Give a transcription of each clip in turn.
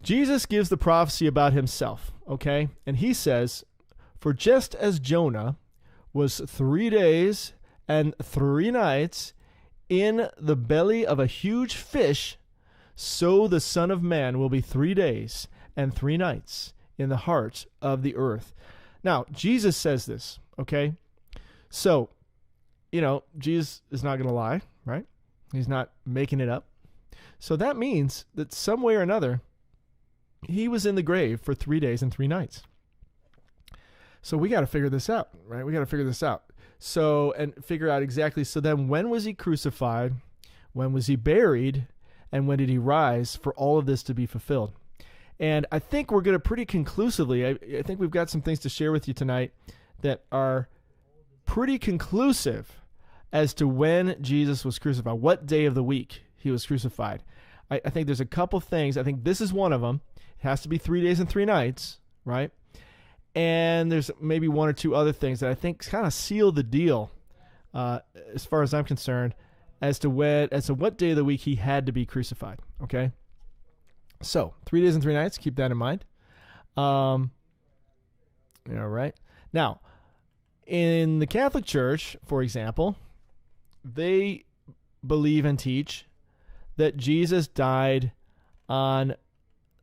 Jesus gives the prophecy about himself, okay? And he says, "For just as Jonah was 3 days and 3 nights in the belly of a huge fish, so the Son of Man will be 3 days and 3 nights in the heart of the earth." Now, Jesus says this, okay? So, Jesus is not going to lie, right? He's not making it up. So that means that some way or another, he was in the grave for 3 days and 3 nights. So we got to figure this out, right? We got to figure this out. So, and figure out exactly. So then when was he crucified? When was he buried? And when did he rise for all of this to be fulfilled? And I think we're going to pretty conclusively, I think we've got some things to share with you tonight that are pretty conclusive as to when Jesus was crucified, what day of the week he was crucified. I think there's a couple things. I think this is one of them. It has to be 3 days and 3 nights, right? And there's maybe one or two other things that I think kind of seal the deal, as far as I'm concerned, as to what day of the week he had to be crucified. Okay, so 3 days and 3 nights. Keep that in mind. All right. Now, in the Catholic Church, for example, they believe and teach that Jesus died on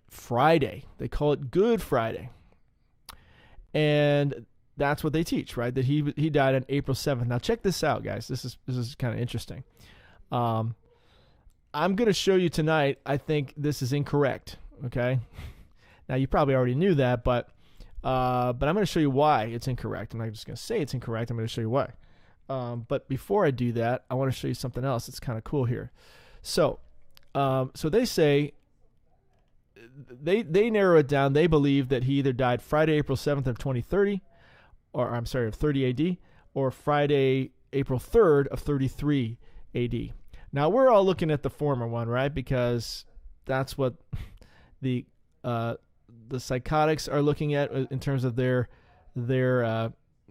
Friday. They call it Good Friday. And that's what they teach, right? That he died on April 7th. Now check this out, guys. This is kind of interesting. I'm going to show you tonight, I think this is incorrect, okay? Now you probably already knew that, but I'm going to show you why it's incorrect. I'm not just going to say it's incorrect. I'm going to show you why. But before I do that, I want to show you something else that's kind of cool here. So they say, they narrow it down. They believe that he either died Friday, April 7th of 2030, of 30 AD, or Friday, April 3rd of 33 AD. Now, we're all looking at the former one, right? Because that's what the psychotics are looking at in terms of their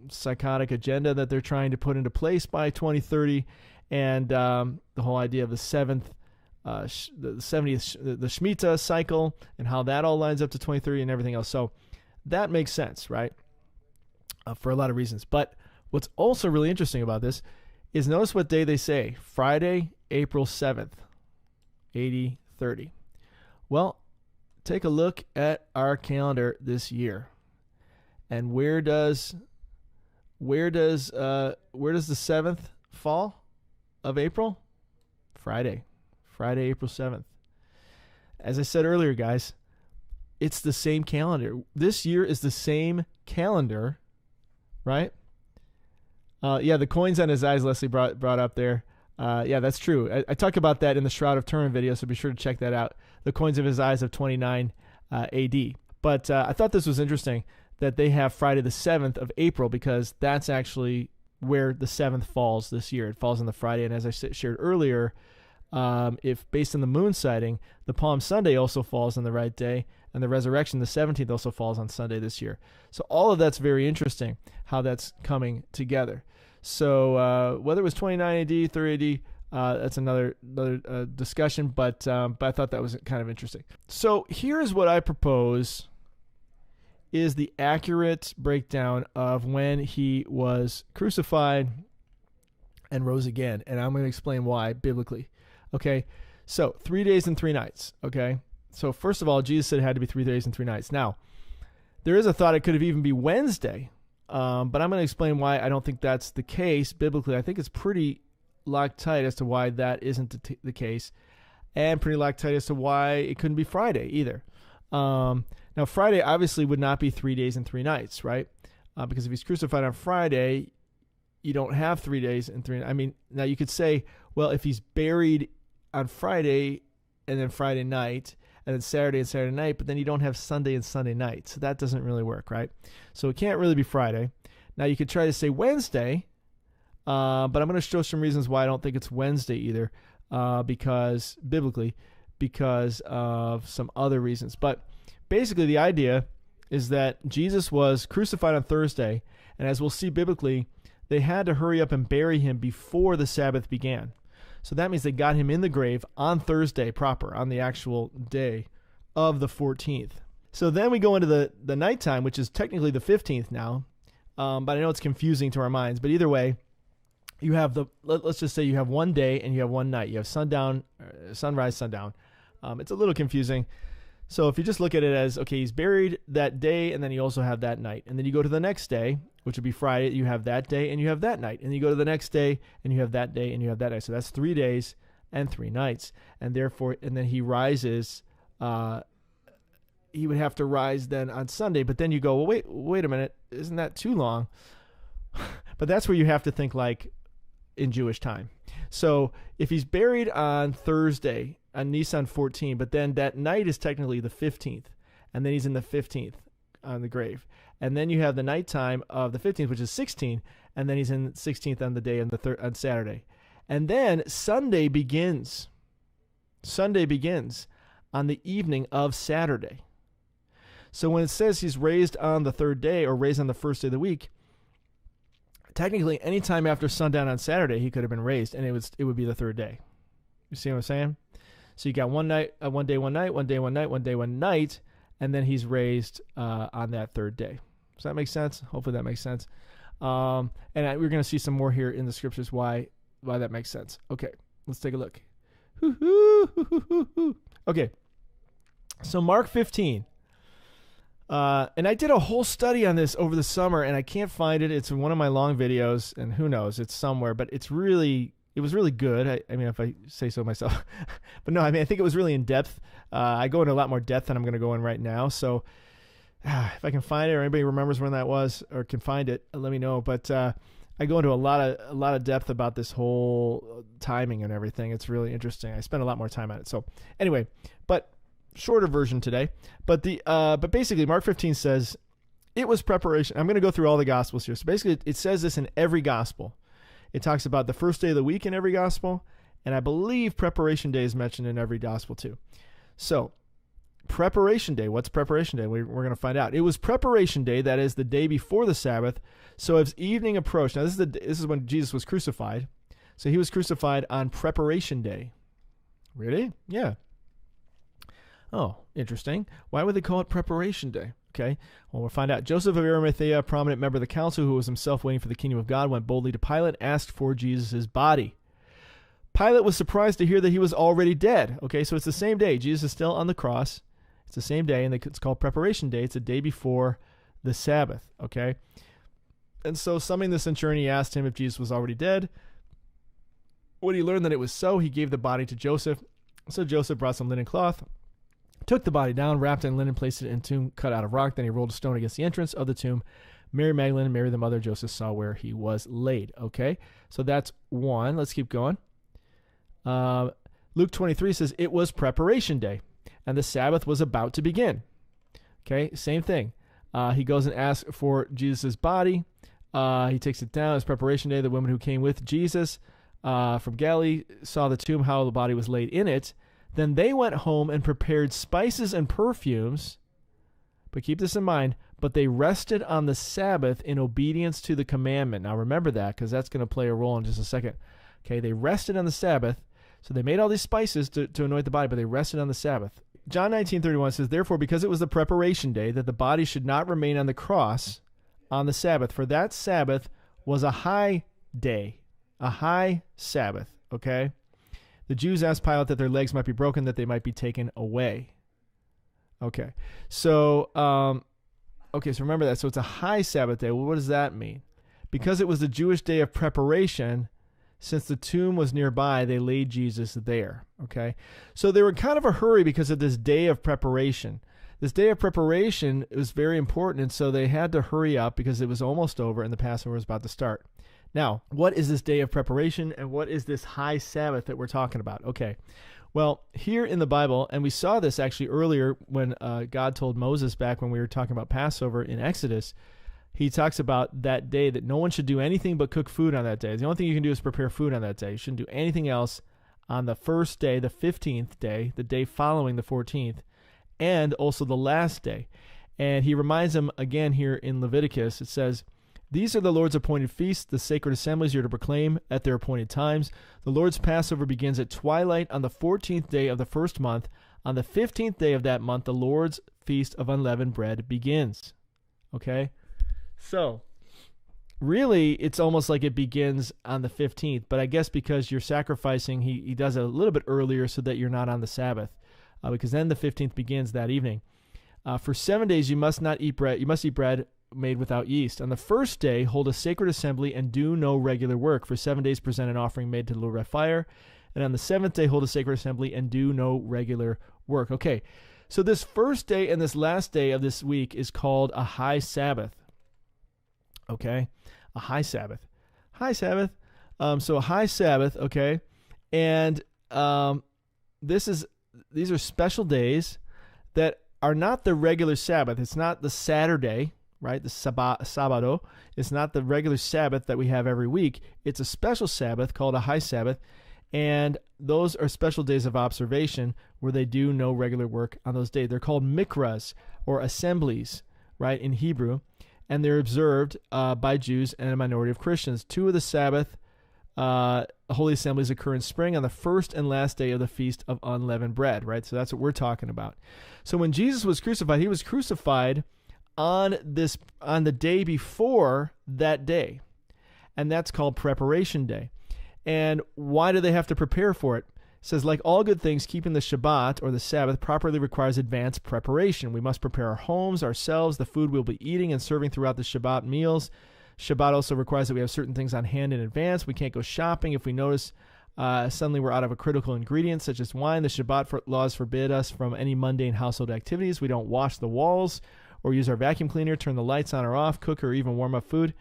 psychotic agenda that they're trying to put into place by 2030, and the whole idea of the seventh, the 70th, the Shemitah cycle, and how that all lines up to 2030 and everything else. So that makes sense, right? For a lot of reasons. But what's also really interesting about this is notice what day they say: Friday, April 7th, 80-30. Well, take a look at our calendar this year, and where does the 7th fall of April? Friday, April 7th. As I said earlier, guys, it's the same calendar. This year is the same calendar, right? The coins on his eyes, Leslie brought up there. Yeah, that's true. I talk about that in the Shroud of Turin video, so be sure to check that out. The coins of his eyes of 29 AD. But I thought this was interesting that they have Friday the 7th of April, because that's actually where the 7th falls this year. It falls on the Friday, and as I shared earlier, if based on the moon sighting, the Palm Sunday also falls on the right day, and the resurrection, the 17th, also falls on Sunday this year. So all of that's very interesting, how that's coming together. So whether it was 29 AD, 30 AD, that's another discussion, but I thought that was kind of interesting. So here's what I propose is the accurate breakdown of when he was crucified and rose again, and I'm going to explain why biblically. Okay, so 3 days and 3 nights, okay? So first of all, Jesus said it had to be 3 days and 3 nights. Now, there is a thought it could have even be Wednesday, but I'm going to explain why I don't think that's the case biblically. I think it's pretty locked tight as to why that isn't the case, and pretty locked tight as to why it couldn't be Friday either. Now, Friday obviously would not be 3 days and 3 nights, right? Because if he's crucified on Friday, you don't have 3 days and 3 nights. I mean, now you could say, well, if he's buried on Friday and then Friday night, and then Saturday and Saturday night, but then you don't have Sunday and Sunday night. So that doesn't really work, right? So it can't really be Friday. Now you could try to say Wednesday, but I'm going to show some reasons why I don't think it's Wednesday either, because of some other reasons. But basically the idea is that Jesus was crucified on Thursday, and as we'll see biblically, they had to hurry up and bury him before the Sabbath began. So that means they got him in the grave on Thursday proper, on the actual day of the 14th. So then we go into the nighttime, which is technically the 15th now. But I know it's confusing to our minds. But either way, you have let's just say you have one day and you have one night. You have sundown, sunrise, sundown. It's a little confusing. So if you just look at it as, okay, he's buried that day, and then you also have that night. And then you go to the next day, which would be Friday, you have that day, and you have that night. And you go to the next day, and you have that day, and you have that night. So that's 3 days and 3 nights. And therefore, and then he rises, he would have to rise then on Sunday. But then you go, well, wait a minute, isn't that too long? But that's where you have to think like in Jewish time. So if he's buried on Thursday, on Nisan 14, but then that night is technically the 15th, and then he's in the 15th on the grave. And then you have the nighttime of the 15th, which is 16, and then he's in 16th on the day on Saturday. And then Sunday begins. Sunday begins on the evening of Saturday. So when it says he's raised on the third day or raised on the first day of the week, technically any time after sundown on Saturday he could have been raised, and it would be the third day. You see what I'm saying? So you got one night, one day, one night, one day, one night, one day, one night, and then he's raised on that third day. Does that make sense? Hopefully that makes sense. We're going to see some more here in the scriptures why that makes sense. Okay, let's take a look. Okay, so Mark 15. And I did a whole study on this over the summer, and I can't find it. It's in one of my long videos, and who knows, it's somewhere, but it was really good. I mean, if I say so myself. But no, I mean, I think it was really in depth. I go into a lot more depth than I'm going to go in right now. So if I can find it, or anybody remembers when that was or can find it, let me know. But I go into a lot of depth about this whole timing and everything. It's really interesting. I spent a lot more time on it. So anyway, but shorter version today. But basically Mark 15 says it was preparation. I'm going to go through all the gospels here. So basically it says this in every gospel. It talks about the first day of the week in every gospel, and I believe preparation day is mentioned in every gospel too. So, preparation day. What's preparation day? We're going to find out. It was preparation day, that is the day before the Sabbath. So as evening approached, now this is when Jesus was crucified. So he was crucified on preparation day. Really? Yeah. Oh, interesting. Why would they call it preparation day? Okay, well, we'll find out. Joseph of Arimathea, a prominent member of the council who was himself waiting for the kingdom of God, went boldly to Pilate, asked for Jesus' body. Pilate was surprised to hear that he was already dead. Okay, so it's the same day. Jesus is still on the cross. It's the same day, and it's called preparation day. It's a day before the Sabbath. Okay, and so summoning the centurion, he asked him if Jesus was already dead. When he learned that it was so, he gave the body to Joseph. So Joseph brought some linen cloth, took the body down, wrapped it in linen, placed it in a tomb cut out of rock. Then he rolled a stone against the entrance of the tomb. Mary Magdalene and Mary, the mother of Joseph, saw where he was laid. Okay, so that's one. Let's keep going. Luke 23 says, it was preparation day, and the Sabbath was about to begin. Okay, same thing. He goes and asks for Jesus' body. He takes it down. It's preparation day. The women who came with Jesus from Galilee saw the tomb, how the body was laid in it. Then they went home and prepared spices and perfumes. But keep this in mind, but they rested on the Sabbath in obedience to the commandment. Now remember that, because that's going to play a role in just a second. Okay, they rested on the Sabbath. So they made all these spices to anoint the body, but they rested on the Sabbath. John 19:31 says, therefore, because it was the preparation day, that the body should not remain on the cross on the Sabbath, for that Sabbath was a high day, a high Sabbath, okay? The Jews asked Pilate that their legs might be broken, that they might be taken away. Okay, so remember that. So it's a high Sabbath day. Well, what does that mean? Because it was the Jewish day of preparation, since the tomb was nearby, they laid Jesus there. Okay, so they were in kind of a hurry because of this day of preparation. This day of preparation was very important, and so they had to hurry up because it was almost over and the Passover was about to start. Now, what is this day of preparation, and what is this high Sabbath that we're talking about? Okay, well, here in the Bible, and we saw this actually earlier when God told Moses back when we were talking about Passover in Exodus, he talks about that day that no one should do anything but cook food on that day. The only thing you can do is prepare food on that day. You shouldn't do anything else on the first day, the 15th day, the day following the 14th, and also the last day. And he reminds them again here in Leviticus, it says, these are the Lord's appointed feasts, the sacred assemblies you're to proclaim at their appointed times. The Lord's Passover begins at twilight on the 14th day of the first month. On the 15th day of that month, the Lord's Feast of Unleavened Bread begins. Okay? So, really, it's almost like it begins on the 15th, but I guess because you're sacrificing, he does it a little bit earlier so that you're not on the Sabbath, because then the 15th begins that evening. For 7 days you must not eat bread. You must eat bread made without yeast. On the first day, hold a sacred assembly and do no regular work. For 7 days present an offering made to the Lord by fire. And on the 7th day, hold a sacred assembly and do no regular work. Okay, so this first day and this last day of this week is called a high Sabbath. Okay, a high Sabbath. High Sabbath. So a high Sabbath, okay. And these are special days that are not the regular Sabbath. It's not the Saturday, right? The Sabado. It's not the regular Sabbath that we have every week. It's a special Sabbath called a high Sabbath. And those are special days of observation where they do no regular work on those days. They're called mikras, or assemblies, right, in Hebrew. And they're observed by Jews and a minority of Christians. 2 of the Sabbath holy assemblies occur in spring on the first and last day of the Feast of Unleavened Bread, right? So that's what we're talking about. So when Jesus was crucified, he was crucified on the day before that day. And that's called Preparation Day. And why do they have to prepare for it? It says, like all good things, keeping the Shabbat or the Sabbath properly requires advanced preparation. We must prepare our homes, ourselves, the food we'll be eating and serving throughout the Shabbat meals. Shabbat also requires that we have certain things on hand in advance. We can't go shopping if we notice suddenly we're out of a critical ingredient, such as wine. The Shabbat laws forbid us from any mundane household activities. We don't wash the walls or use our vacuum cleaner, turn the lights on or off, cook or even warm up food.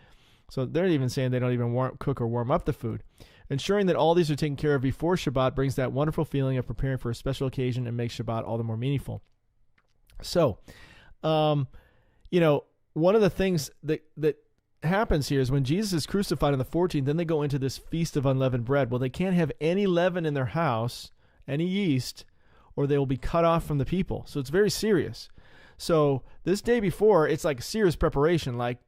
So they're even saying they don't even cook or warm up the food. Ensuring that all these are taken care of before Shabbat brings that wonderful feeling of preparing for a special occasion and makes Shabbat all the more meaningful. So, one of the things that happens here is when Jesus is crucified on the 14th, then they go into this Feast of Unleavened Bread. Well, they can't have any leaven in their house, any yeast, or they will be cut off from the people. So it's very serious. So this day before, it's like serious preparation, like,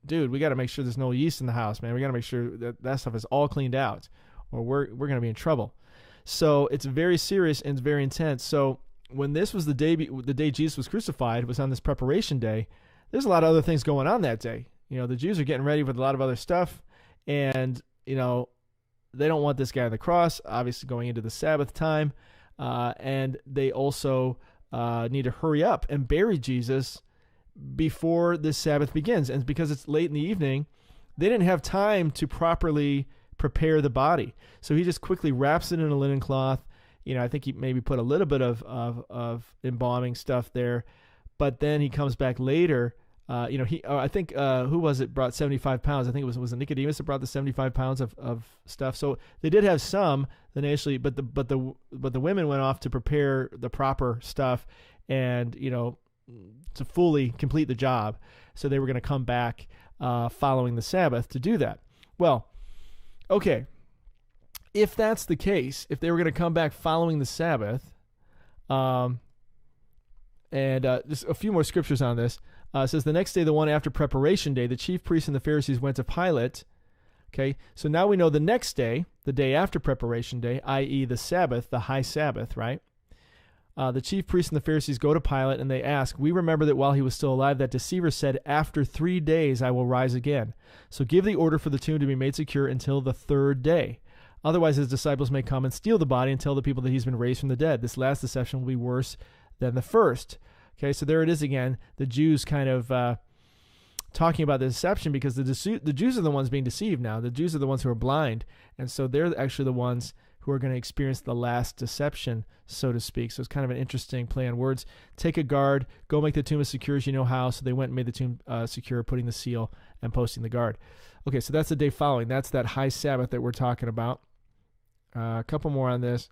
dude, we got to make sure there's no yeast in the house, man. We got to make sure that stuff is all cleaned out, or we're going to be in trouble. So it's very serious and it's very intense. So when this was the day Jesus was crucified, was on this preparation day, there's a lot of other things going on that day. The Jews are getting ready with a lot of other stuff, and they don't want this guy on the cross, obviously going into the Sabbath time, and they also need to hurry up and bury Jesus before the Sabbath begins. And because it's late in the evening, they didn't have time to properly prepare the body. So he just quickly wraps it in a linen cloth. I think he maybe put a little bit of embalming stuff there, but then he comes back later. I think who was it brought 75 pounds? I think it was Nicodemus that brought the 75 pounds of stuff. So they did have some initially, but the women went off to prepare the proper stuff and to fully complete the job. So they were going to come back following the Sabbath to do that. Well, okay, if that's the case, if they were going to come back following the Sabbath, and just a few more scriptures on this. It says, the next day, the one after Preparation Day, the chief priests and the Pharisees went to Pilate. Okay, so now we know the next day, the day after Preparation Day, i.e. the Sabbath, the high Sabbath, right? The chief priests and the Pharisees go to Pilate and they ask, we remember that while he was still alive, that deceiver said, after 3 days I will rise again. So give the order for the tomb to be made secure until the 3rd day. Otherwise his disciples may come and steal the body and tell the people that he's been raised from the dead. This last deception will be worse than the first. Okay, so there it is again, the Jews kind of talking about the deception, because the Jews are the ones being deceived now. The Jews are the ones who are blind, and so they're actually the ones who are going to experience the last deception, so to speak. So it's kind of an interesting play on words. Take a guard, go make the tomb as secure as you know how. So they went and made the tomb secure, putting the seal and posting the guard. Okay, so that's the day following. That's that high Sabbath that we're talking about. A couple more on this,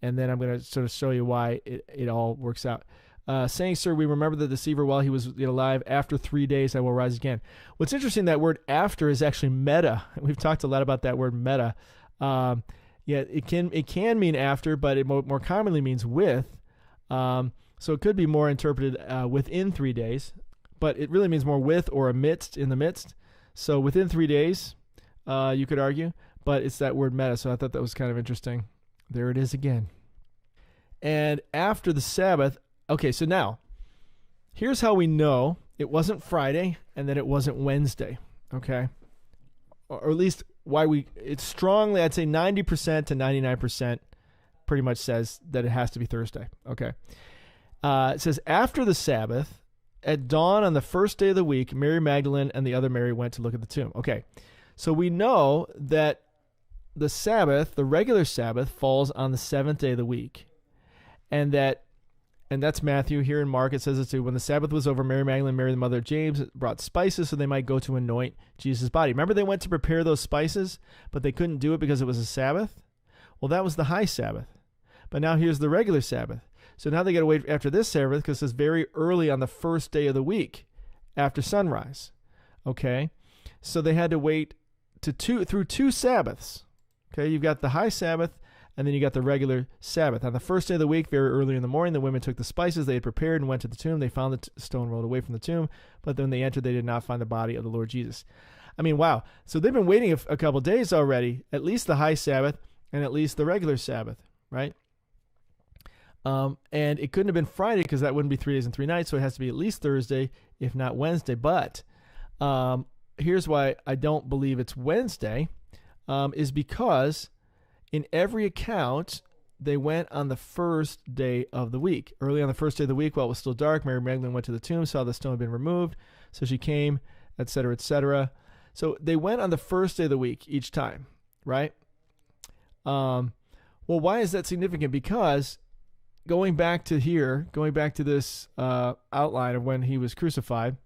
and then I'm going to sort of show you why it all works out. Saying, sir, we remember the deceiver while he was yet alive. After 3 days, I will rise again. What's interesting, that word after is actually meta. We've talked a lot about that word meta. It can mean after, but it more commonly means with. So it could be more interpreted within 3 days, but it really means more with or amidst, in the midst. So within 3 days, you could argue, but it's that word meta. So I thought that was kind of interesting. There it is again. And after the Sabbath, okay, so now, here's how we know it wasn't Friday and that it wasn't Wednesday, okay? Or at least it's strongly, I'd say 90% to 99% pretty much says that it has to be Thursday, okay? It says, after the Sabbath, at dawn on the first day of the week, Mary Magdalene and the other Mary went to look at the tomb. Okay, so we know that the Sabbath, the regular Sabbath, falls on the seventh day of the week. And that's Matthew. Here in Mark, it says it too. When the Sabbath was over, Mary Magdalene, Mary the mother of James, brought spices so they might go to anoint Jesus' body. Remember they went to prepare those spices, but they couldn't do it because it was a Sabbath? Well, that was the high Sabbath. But now here's the regular Sabbath. So now they got to wait after this Sabbath because it's very early on the first day of the week after sunrise. Okay? So they had to wait through two Sabbaths. Okay? You've got the high Sabbath, and then you got the regular Sabbath. On the first day of the week, very early in the morning, the women took the spices they had prepared and went to the tomb. They found the stone rolled away from the tomb, but when they entered, they did not find the body of the Lord Jesus. I mean, wow. So they've been waiting a couple of days already, at least the high Sabbath and at least the regular Sabbath, right? And it couldn't have been Friday because that wouldn't be 3 days and 3 nights, so it has to be at least Thursday, if not Wednesday. But here's why I don't believe it's Wednesday, is because in every account, they went on the first day of the week. Early on the first day of the week, while it was still dark, Mary Magdalene went to the tomb, saw the stone had been removed, so she came, etc., etc. So they went on the first day of the week each time, right? Well, why is that significant? Because going back to this outline of when he was crucified,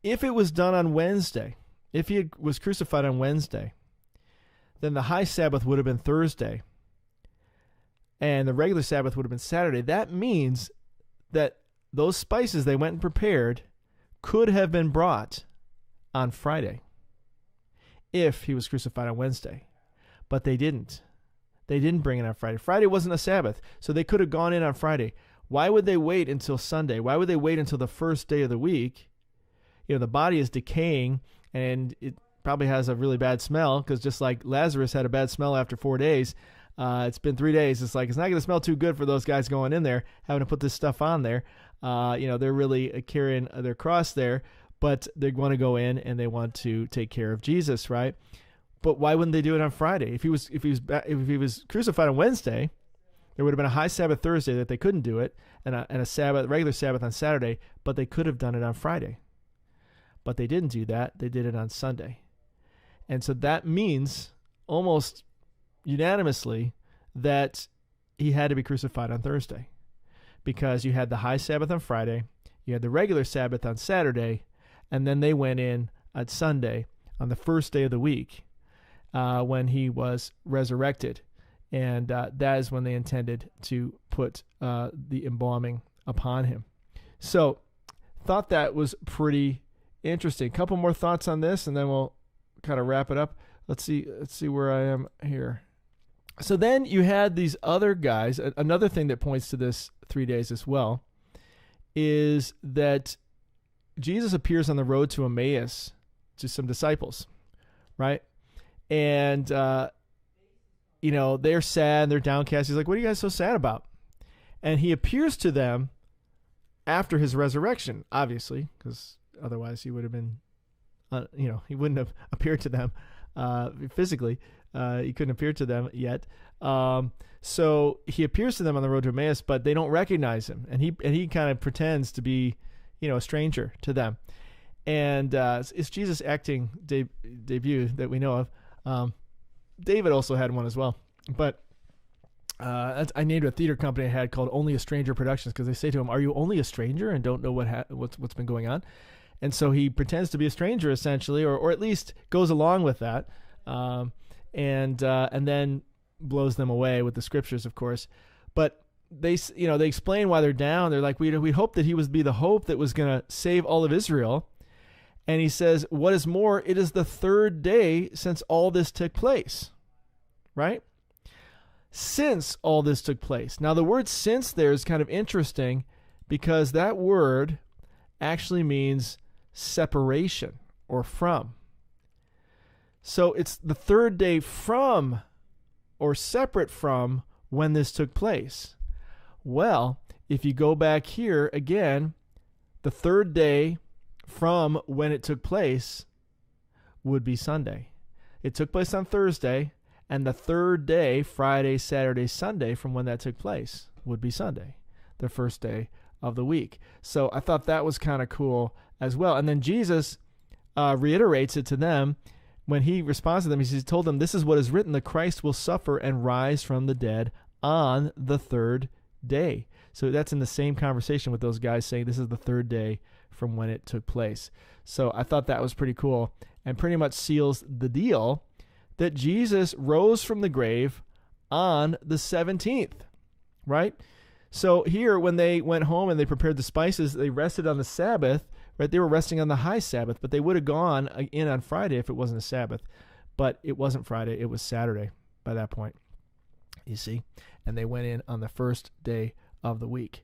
if it was done on Wednesday, if he was crucified on Wednesday, then the high Sabbath would have been Thursday, and the regular Sabbath would have been Saturday. That means that those spices they went and prepared could have been brought on Friday if he was crucified on Wednesday, but they didn't. They didn't bring it on Friday. Friday wasn't a Sabbath, so they could have gone in on Friday. Why would they wait until Sunday? Why would they wait until the first day of the week? You know, the body is decaying, and it probably has a really bad smell, because just like Lazarus had a bad smell after 4 days, it's been 3 days. It's like, it's not going to smell too good for those guys going in there, having to put this stuff on there. They're really carrying their cross there, but they want to go in and they want to take care of Jesus, right? But why wouldn't they do it on Friday? If he was crucified on Wednesday, there would have been a high Sabbath Thursday that they couldn't do it, and a Sabbath, regular Sabbath on Saturday, but they could have done it on Friday. But they didn't do that. They did it on Sunday. And so that means almost unanimously that he had to be crucified on Thursday, because you had the high Sabbath on Friday, you had the regular Sabbath on Saturday, and then they went in on Sunday on the first day of the week when he was resurrected. And that is when they intended to put the embalming upon him. So thought that was pretty interesting. A couple more thoughts on this, and then we'll kind of wrap it up. Let's see where I am here. So then you had these other guys. Another thing that points to this 3 days as well is that Jesus appears on the road to Emmaus to some disciples, right? And, they're sad, they're downcast. He's like, what are you guys so sad about? And he appears to them after his resurrection, obviously, because otherwise he would have been, he wouldn't have appeared to them physically. He couldn't appear to them yet. So he appears to them on the road to Emmaus, but they don't recognize him. And he kind of pretends to be, a stranger to them. And it's Jesus' acting debut that we know of. David also had one as well. But I named a theater company I had called Only a Stranger Productions, because they say to him, are you only a stranger and don't know what's been going on? And so he pretends to be a stranger, essentially, or at least goes along with that, and then blows them away with the scriptures, of course. But they explain why they're down. They're like, we hoped that he would be the hope that was going to save all of Israel. And he says, what is more, it is the third day since all this took place, right? Since all this took place. Now, the word since there is kind of interesting, because that word actually means separation or from. So it's the third day from or separate from when this took place. Well, if you go back here again, the third day from when it took place would be Sunday. It took place on Thursday, and the third day, Friday, Saturday, Sunday, from when that took place would be Sunday, the first day of the week. So I thought that was kind of cool as well. And then Jesus reiterates it to them when he responds to them. He told them, this is what is written, the Christ will suffer and rise from the dead on the third day. So that's in the same conversation with those guys saying this is the third day from when it took place. So I thought that was pretty cool and pretty much seals the deal that Jesus rose from the grave on the 17th, right? So here, when they went home and they prepared the spices, they rested on the Sabbath, right? They were resting on the high Sabbath, but they would have gone in on Friday if it wasn't a Sabbath. But it wasn't Friday, it was Saturday by that point, you see. And they went in on the first day of the week.